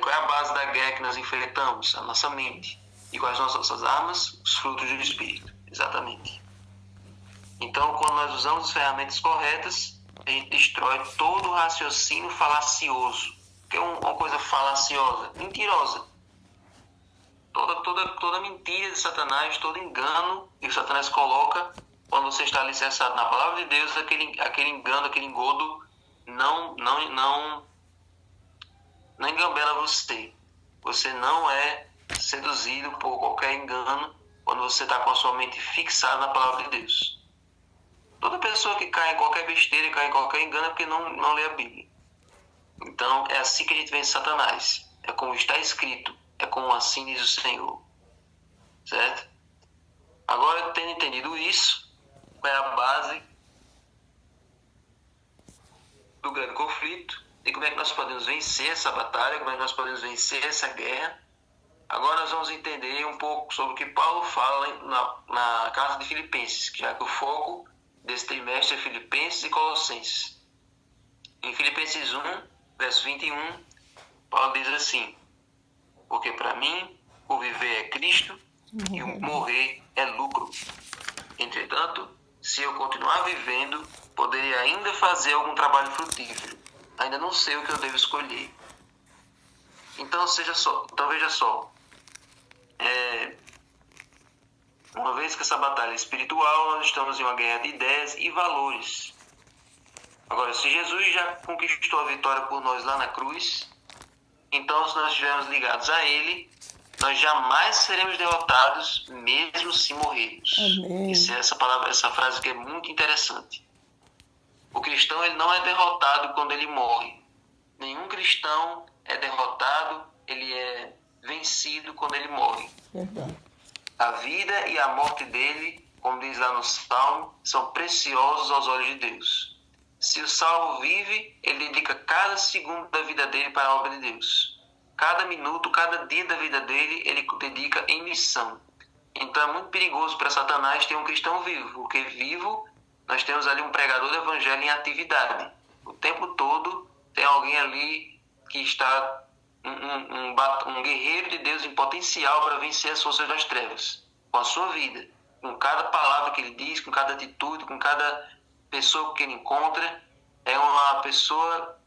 qual é a base da guerra que nós enfrentamos? A nossa mente. E quais são as nossas armas? Os frutos do Espírito. Exatamente. Então, quando nós usamos as ferramentas corretas, a gente destrói todo o raciocínio falacioso. O que é uma coisa falaciosa? Mentirosa. Toda mentira de Satanás, todo engano que Satanás coloca, quando você está alicerçado na palavra de Deus, aquele engano, aquele engodo não engambela você. Você não é seduzido por qualquer engano quando você está com a sua mente fixada na palavra de Deus. Toda pessoa que cai em qualquer besteira, cai em qualquer engano é porque não lê a Bíblia. Então é assim que a gente vence Satanás. É como está escrito. É como assim diz o Senhor. Certo? Agora, tendo entendido isso, qual é a base do grande conflito e como é que nós podemos vencer essa batalha, como é que nós podemos vencer essa guerra. Agora nós vamos entender um pouco sobre o que Paulo fala na carta de Filipenses, já que o foco desse trimestre é Filipenses e Colossenses. Em Filipenses 1, verso 21, Paulo diz assim: porque para mim o viver é Cristo e o morrer é lucro. Entretanto, se eu continuar vivendo, poderia ainda fazer algum trabalho frutífero. Ainda não sei o que eu devo escolher. Então veja só. Uma vez que essa batalha é espiritual, nós estamos em uma guerra de ideias e valores. Agora, se Jesus já conquistou a vitória por nós lá na cruz, então se nós estivermos ligados a Ele, nós jamais seremos derrotados, mesmo se morrermos. Amém. Essa frase que é muito interessante. O cristão ele não é derrotado quando ele morre. Nenhum cristão é derrotado, ele é vencido quando ele morre. Verdade. A vida e a morte dele, como diz lá no Salmo, são preciosos aos olhos de Deus. Se o salvo vive, ele dedica cada segundo da vida dele para a obra de Deus. Cada minuto, cada dia da vida dele, ele dedica em missão. Então é muito perigoso para Satanás ter um cristão vivo, porque vivo, nós temos ali um pregador do evangelho em atividade. O tempo todo tem alguém ali que está um guerreiro de Deus em potencial para vencer as forças das trevas, com a sua vida, com cada palavra que ele diz, com cada atitude, com cada pessoa que ele encontra. É uma pessoa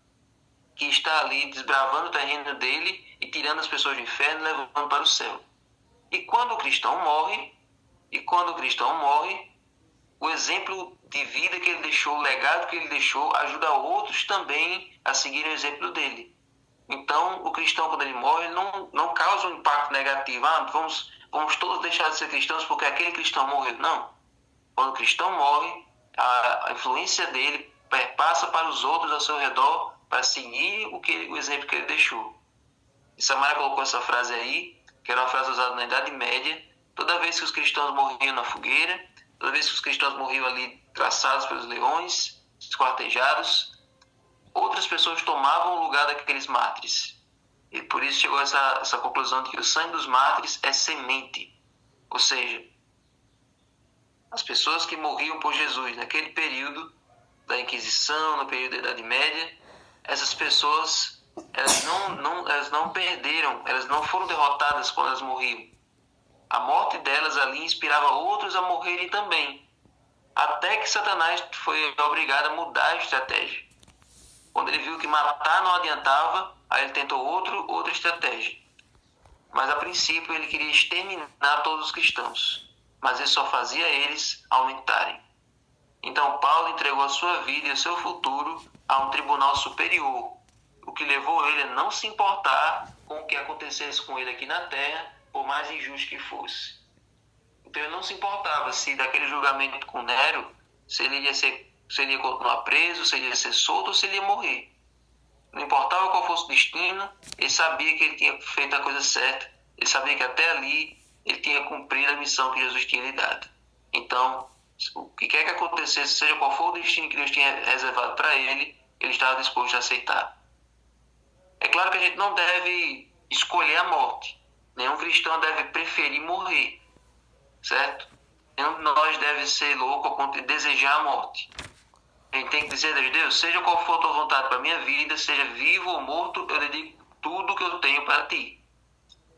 que está ali desbravando o terreno dele e tirando as pessoas do inferno e levando para o céu. E quando o cristão morre, o exemplo de vida que ele deixou, o legado que ele deixou, ajuda outros também a seguirem o exemplo dele. Então, o cristão, quando ele morre, não causa um impacto negativo. Vamos todos deixar de ser cristãos porque aquele cristão morreu. Não. Quando o cristão morre, a influência dele passa para os outros ao seu redor para seguir o exemplo que ele deixou. E Samara colocou essa frase aí, que era uma frase usada na Idade Média. Toda vez que os cristãos morriam na fogueira, toda vez que os cristãos morriam ali traçados pelos leões, esquartejados, outras pessoas tomavam o lugar daqueles mártires. E por isso chegou a essa conclusão de que o sangue dos mártires é semente. Ou seja, as pessoas que morriam por Jesus naquele período da Inquisição, no período da Idade Média, essas pessoas elas não perderam, elas não foram derrotadas quando elas morriam. A morte delas ali inspirava outros a morrerem também. Até que Satanás foi obrigado a mudar a estratégia. Quando ele viu que matar não adiantava, aí ele tentou outra estratégia. Mas a princípio ele queria exterminar todos os cristãos. Mas ele só fazia eles aumentarem. Então Paulo entregou a sua vida e o seu futuro a um tribunal superior, o que levou ele a não se importar com o que acontecesse com ele aqui na terra, por mais injusto que fosse. Então ele não se importava se daquele julgamento com Nero, se ele ia continuar preso, se ele ia ser solto ou se ele ia morrer. Não importava qual fosse o destino, ele sabia que ele tinha feito a coisa certa, ele sabia que até ali ele tinha cumprido a missão que Jesus tinha lhe dado. Então, o que quer que acontecesse, seja qual for o destino que Deus tinha reservado para ele, ele estava disposto a aceitar. É claro que a gente não deve escolher a morte. Nenhum cristão deve preferir morrer, certo? Nenhum de nós deve ser louco ao ponto de desejar a morte. A gente tem que dizer a Deus, seja qual for a tua vontade para a minha vida, seja vivo ou morto, eu dedico tudo que eu tenho para ti.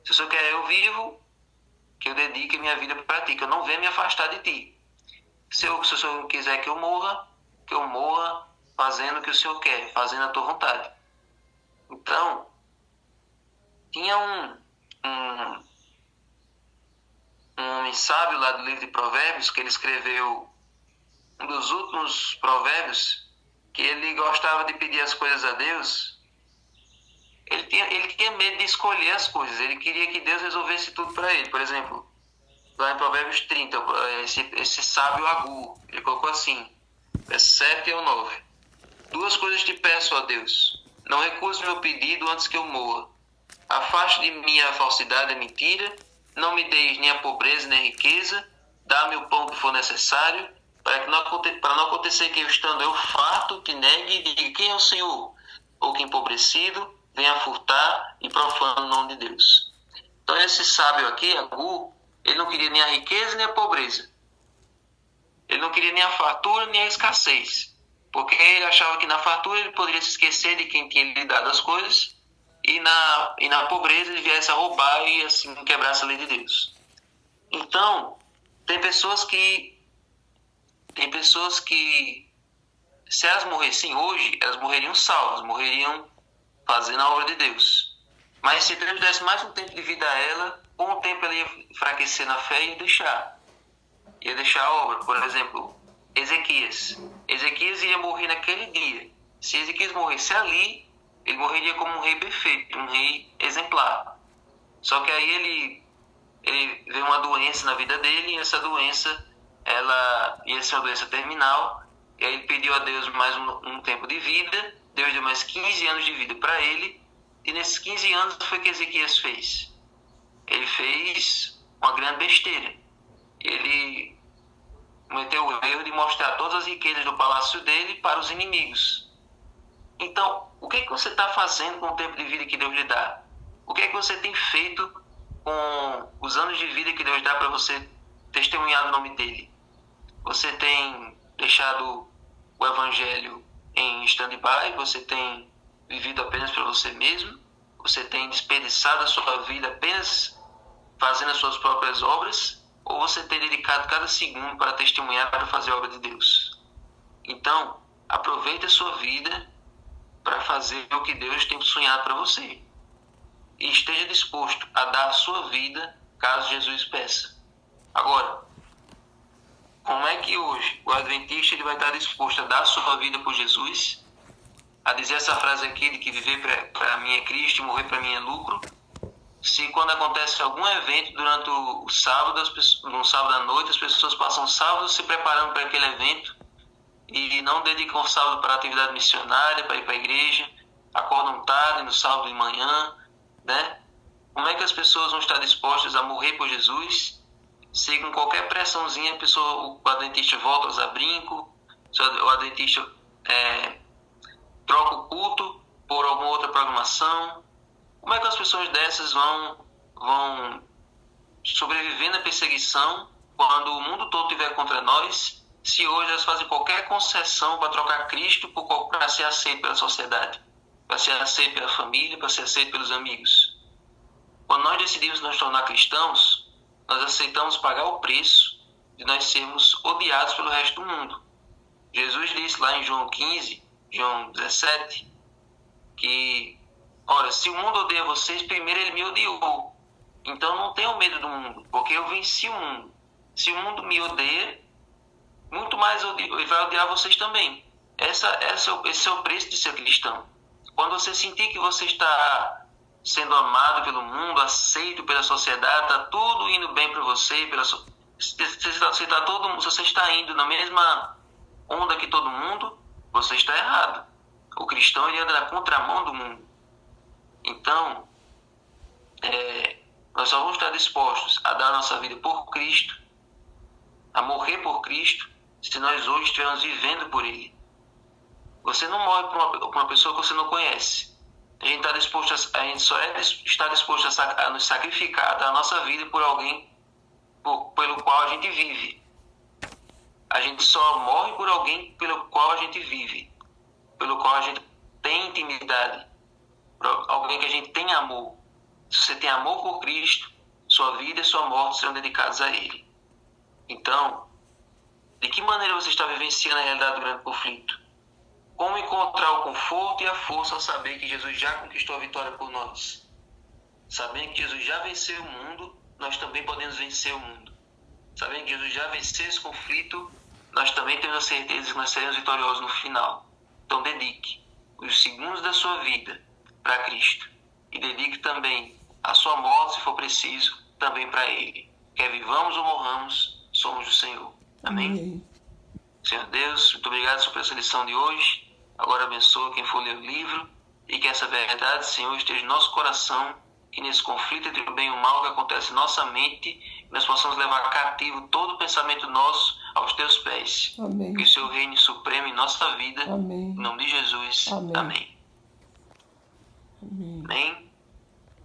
Se o Senhor quer eu vivo, que eu dedique minha vida para ti, que eu não venha me afastar de ti. Se o Senhor quiser que eu morra fazendo o que o Senhor quer, fazendo a tua vontade. Então, tinha um sábio lá do livro de Provérbios, que ele escreveu um dos últimos provérbios, que ele gostava de pedir as coisas a Deus. Ele tinha medo de escolher as coisas, ele queria que Deus resolvesse tudo para ele. Por exemplo, lá em Provérbios 30, esse sábio Agur, ele colocou assim, verso 7 e 9. 2 coisas te peço, ó Deus, não recuse meu pedido antes que eu morra. Afaste de mim a falsidade e a mentira, não me deis nem a pobreza nem a riqueza, dá-me o pão que for necessário, para não acontecer que eu estando eu farto, te negue e diga quem é o Senhor, ou que empobrecido, venha furtar e profane o nome de Deus. Então esse sábio aqui, Agur, ele não queria nem a riqueza nem a pobreza. Ele não queria nem a fartura nem a escassez, porque ele achava que na fartura ele poderia se esquecer de quem tinha lhe dado as coisas, e na pobreza ele viesse a roubar e assim quebrasse a lei de Deus. Então, tem pessoas que se elas morressem hoje, elas morreriam salvas, morreriam fazendo a obra de Deus. Mas se Deus desse mais um tempo de vida a ela, com o tempo ela ia enfraquecer na fé e ia deixar a obra. Por exemplo, Ezequias ia morrer naquele dia. Se Ezequias morresse ali, ele morreria como um rei perfeito, um rei exemplar. Só que aí ele veio uma doença na vida dele, e essa doença ela ia ser uma doença terminal, e aí ele pediu a Deus mais um tempo de vida. Deus deu mais 15 anos de vida para ele, e nesses 15 anos foi que Ezequias fez. Ele fez uma grande besteira. Ele cometeu o erro de mostrar todas as riquezas do palácio dele para os inimigos. Então, o que você está fazendo com o tempo de vida que Deus lhe dá? O que você tem feito com os anos de vida que Deus dá para você testemunhar o nome dele? Você tem deixado o evangelho em stand-by? Você tem vivido apenas para você mesmo? Você tem desperdiçado a sua vida apenas fazendo as suas próprias obras? Ou você tem dedicado cada segundo para testemunhar, para fazer a obra de Deus? Então, aproveite a sua vida para fazer o que Deus tem sonhado para você. E esteja disposto a dar a sua vida caso Jesus peça. Agora, como é que hoje o adventista ele vai estar disposto a dar a sua vida por Jesus? A dizer essa frase aqui de que viver para mim é Cristo e morrer para mim é lucro? Se quando acontece algum evento durante o sábado, no sábado à noite, as pessoas passam o sábado se preparando para aquele evento e não dedicam o sábado para a atividade missionária, para ir para a igreja, acordam tarde no sábado de manhã, né? Como é que as pessoas vão estar dispostas a morrer por Jesus se com qualquer pressãozinha o adventista volta a usar brinco, o adventista troca o culto por alguma outra programação? Como é que as pessoas dessas vão sobreviver na perseguição quando o mundo todo estiver contra nós, se hoje elas fazem qualquer concessão para trocar Cristo para ser aceito pela sociedade, para ser aceito pela família, para ser aceito pelos amigos? Quando nós decidimos nos tornar cristãos, nós aceitamos pagar o preço de nós sermos odiados pelo resto do mundo. Jesus disse lá em João 15, João 17, que, ora, se o mundo odeia vocês, primeiro ele me odiou. Então não tenham medo do mundo, porque eu venci o mundo. Se o mundo me odeia, muito mais ele vai odiar vocês também. Esse é o preço de ser cristão. Quando você sentir que você está sendo amado pelo mundo, aceito pela sociedade, está tudo indo bem para você, se você está indo na mesma onda que todo mundo, você está errado. O cristão ele anda na contramão do mundo. Então, nós só vamos estar dispostos a dar a nossa vida por Cristo, a morrer por Cristo, se nós hoje estivermos vivendo por Ele. Você não morre por uma pessoa que você não conhece. A gente só está disposto a nos sacrificar, a dar a nossa vida por alguém pelo qual a gente vive. A gente só morre por alguém pelo qual a gente vive, pelo qual a gente tem intimidade. alguém que a gente tem amor. Se você tem amor por Cristo, sua vida e sua morte serão dedicados a Ele. Então, de que maneira você está vivenciando a realidade do grande conflito? Como encontrar o conforto e a força ao saber que Jesus já conquistou a vitória por nós? Sabendo que Jesus já venceu o mundo, nós também podemos vencer o mundo. Sabendo que Jesus já venceu esse conflito, nós também temos a certeza que nós seremos vitoriosos no final. Então dedique os segundos da sua vida para Cristo. E dedique também a sua morte, se for preciso, também para Ele. Quer vivamos ou morramos, somos do Senhor. Amém? Senhor Deus, muito obrigado por essa lição de hoje. Agora abençoa quem for ler o livro e que essa verdade, Senhor, esteja no nosso coração, que nesse conflito entre o bem e o mal que acontece em nossa mente, nós possamos levar cativo todo o pensamento nosso aos teus pés. Amém. Que o Senhor reine supremo em nossa vida. Amém. Em nome de Jesus. Amém. Amém. Amém. Amém.